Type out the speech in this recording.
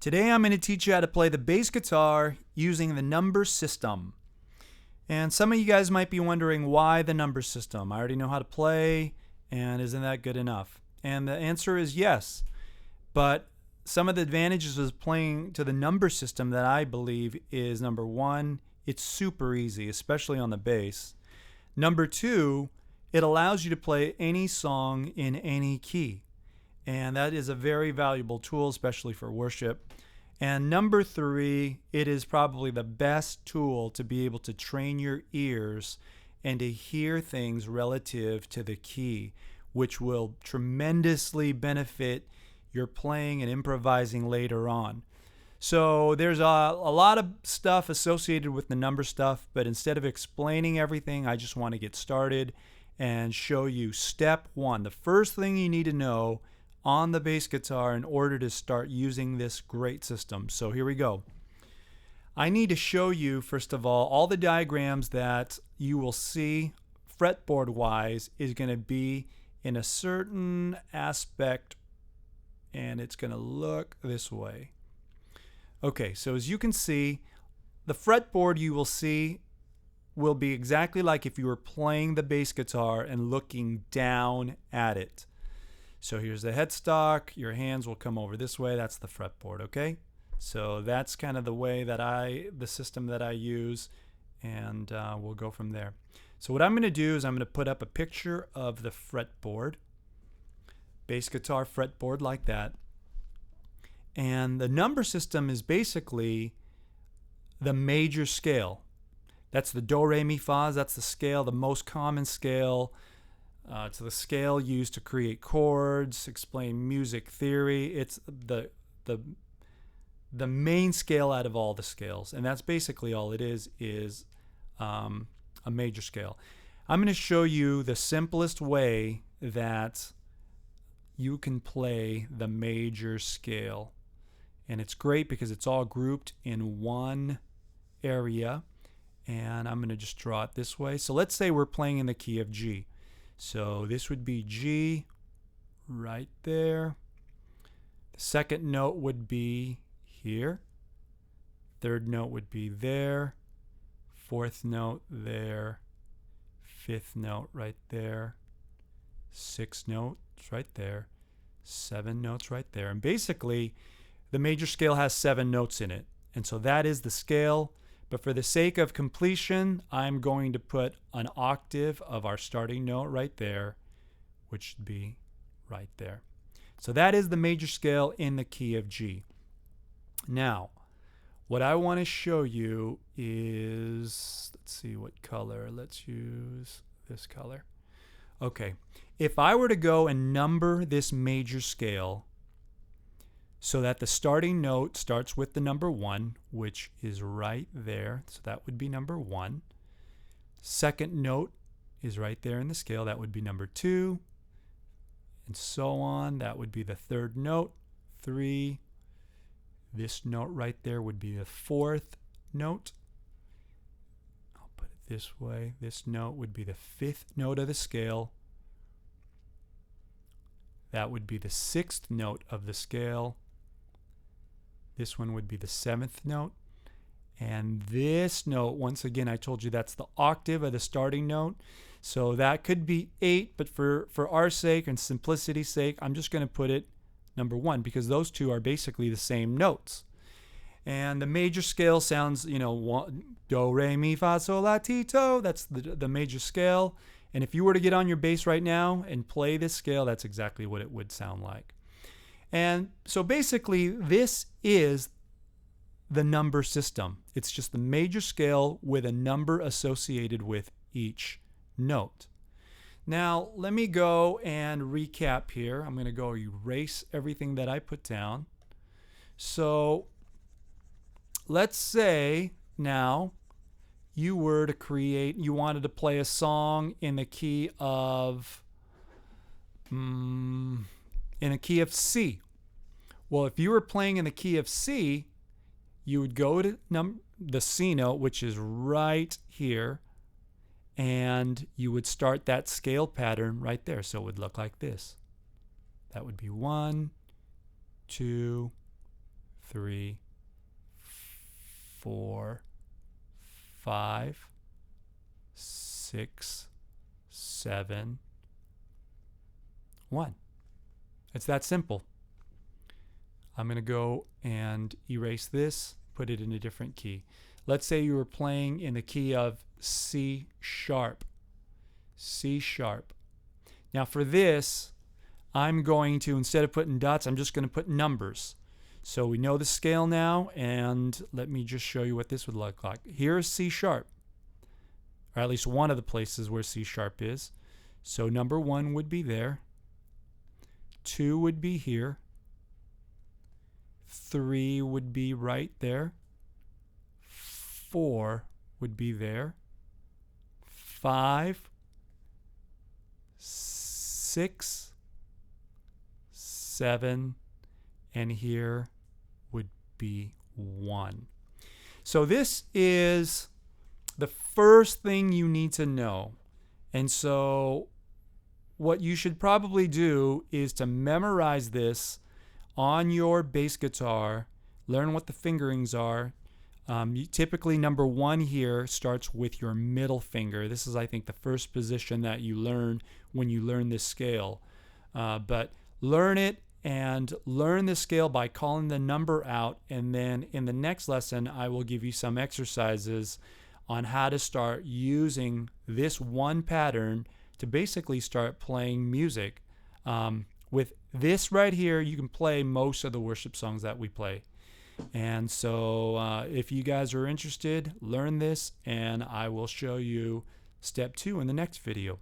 Today I'm going to teach you how to play the bass guitar using the number system. And some of you guys might be wondering why the number system. I already know how to play, and isn't that good enough? And the answer is yes. But some of the advantages of playing to the number system that I believe is, number one, it's super easy, especially on the bass. Number two, it allows you to play any song in any key. And that is a very valuable tool, especially for worship. And number three, it is probably the best tool to be able to train your ears and to hear things relative to the key, which will tremendously benefit your playing and improvising later on. So there's a lot of stuff associated with the number stuff, but instead of explaining everything, I just want to get started and show you step one. The first thing you need to know on the bass guitar in order to start using this great system. So here we go. I need to show you, first of all the diagrams that you will see fretboard wise is going to be in a certain aspect, and it's going to look this way. Okay, so as you can see, the fretboard you will see will be exactly like if you were playing the bass guitar and looking down at it. So here's the headstock, your hands will come over this way, that's the fretboard, okay? So that's kind of the way that the system that I use, and we'll go from there. So what I'm going to do is I'm going to put up a picture of the fretboard, bass guitar fretboard like that. And the number system is basically the major scale. That's the do, re, mi, fa, that's the scale, the most common scale. It's the scale used to create chords, explain music theory. It's the main scale out of all the scales, and that's basically all it is a major scale. I'm going to show you the simplest way that you can play the major scale, and it's great because it's all grouped in one area. And I'm going to just draw it this way. So let's say we're playing in the key of G. So this would be G right there. The second note would be here. Third note would be there. Fourth note there. Fifth note right there. Sixth note right there. 7 notes right there. And basically, the major scale has 7 notes in it. And so that is the scale. But for the sake of completion, I'm going to put an octave of our starting note right there, which should be right there. So that is the major scale in the key of G. Now, what I want to show you is, let's see what color. Let's use this color. Okay, if I were to go and number this major scale so that the starting note starts with the number 1, which is right there. So that would be number 1. Second note is right there in the scale. That would be number 2. And so on. That would be the third note. 3. This note right there would be the fourth note. I'll put it this way. This note would be the 5th note of the scale. That would be the 6th note of the scale. This one would be the 7th note. And this note, once again, I told you that's the octave of the starting note. So that could be 8, but for our sake and simplicity's sake, I'm just going to put it number 1 because those two are basically the same notes. And the major scale sounds, do, re, mi, fa, sol, la, ti, do. That's the major scale. And if you were to get on your bass right now and play this scale, that's exactly what it would sound like. And so basically, this is the number system. It's just the major scale with a number associated with each note. Now, let me go and recap here. I'm going to go erase everything that I put down. So let's say now you wanted to play a song in the key of C. Well, if you were playing in the key of C, you would go to the C note, which is right here, and you would start that scale pattern right there. So it would look like this. That would be 1, 2, 3, 4, 5, 6, 7, 1. It's that simple. I'm going to go and erase this, put it in a different key. Let's say you were playing in the key of C sharp. C sharp. Now for this, I'm going to, instead of putting dots, I'm just going to put numbers. So we know the scale now, and let me just show you what this would look like. Here's C sharp, or at least one of the places where C sharp is. So number 1 would be there. 2 would be here. 3 would be right there. 4 would be there. 5, 6, 7, and here would be 1. So this is the first thing you need to know. And so what you should probably do is to memorize this on your bass guitar, learn what the fingerings are. Typically number 1 here starts with your middle finger. This is, I think, the first position that you learn when you learn this scale. But learn it and learn the scale by calling the number out, and then in the next lesson I will give you some exercises on how to start using this one pattern to basically start playing music. With this right here, you can play most of the worship songs that we play. And so if you guys are interested, learn this, and I will show you step 2 in the next video.